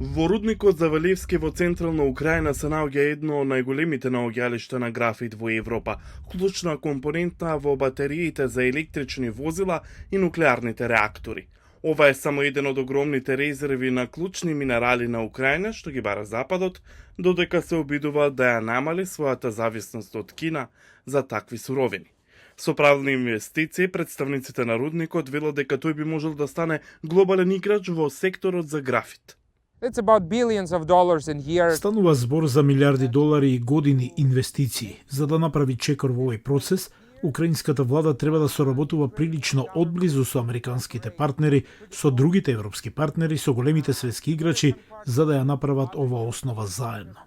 Во рудникот за Валевски во централна Украина се наоѓа едно од најголемите наоѓалишта на графит во Европа, клучна компонента во батериите за електрични возила и нуклеарните реактори. Ова е само еден од огромните резерви на клучни минерали на Украина што ги бара Западот, додека се обидува да ја намали својата зависност од Кина за такви суровини. Со правилни инвестиции, представниците на рудникот велат дека тој би можел да стане глобален играч во секторот за графит. It's about billions of dollars in years. Станува збор за милиарди долари и години инвестиции. За да направи чекор во овој процес, украинската влада треба да соработува прилично одблизу со американските партнери, со другите европски партнери, со големите светски играчи, за да ја направат ова основа заедно.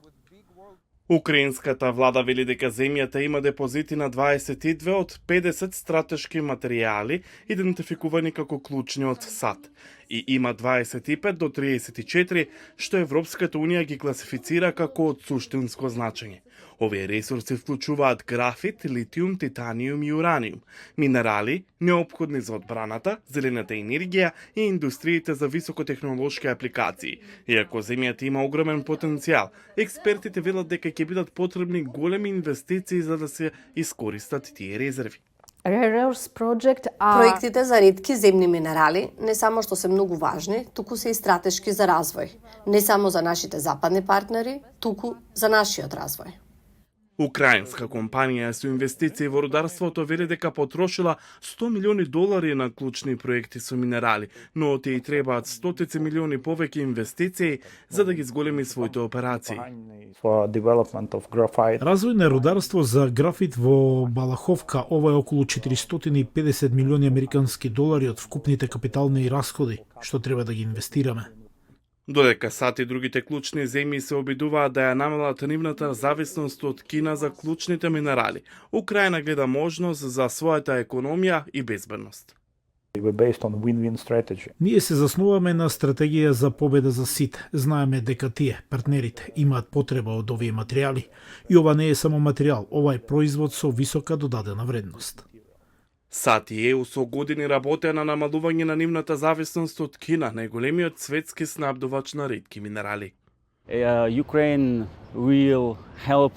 Украинската влада вели дека земјата има депозити на 22 од 50 стратешки материјали идентификувани како клучни од САД и има 25 до 34 што Европската унија ги класифицира како од суштинско значење. Овие ресурси вклучуваат графит, литиум, титаниум и ураниум, минерали неопходни за одбраната, зелената енергија и индустриите за високотехнолошки апликации. Иако земјата има огромен потенцијал, експертите велат дека ќе бидат потребни големи инвестиции за да се искористат тие резерви. Проектите за ретки земни минерали не само што се многу важни, туку се и стратешки за развој. Не само за нашите западни партнери, туку за нашиот развој. Украинска компанија со инвестиции во рударството вели дека потрошила 100 милиони долари на клучни проекти со минерали, но тие требаат стотици милиони повеќе инвестиции за да ги зголеми своите операции. Развој на рударство за графит во Балаховка, ова е околу 450 милиони американски долари од вкупните капитални расходи, што треба да ги инвестираме. Додека САД и другите клучни земји се обидуваат да ја намалат нивната зависност од Кина за клучните минерали, Украина гледа можност за својата економија и безбедност. Ние се заснуваме на стратегија за победа за сите. Знаеме дека тие, партнерите, имаат потреба од овие материјали. И ова не е само материјал, ова е производ со висока додадена вредност. САД и ЕУ со години работеа на намалување на нивната зависност од Кина, најголемиот светски снабдувач на ретки минерали.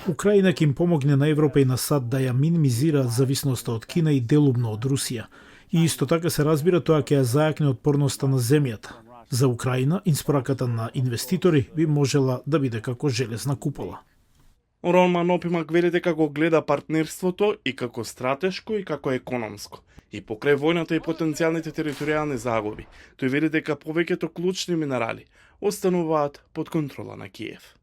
Украина ќе им помогне на Европа и на САД да ја минимизира зависноста од Кина и делумно од Русија. И исто така се разбира тоа ќе ја зајакне отпорноста на земјата. За Украина, испораката на инвеститори би можела да биде како железна купола. Роман Опимак вели дека го гледа партнерството и како стратешко и како економско. И покрај војната и потенцијалните територијални загуби, тој вели дека повеќето клучни минерали остануваат под контрола на Киев.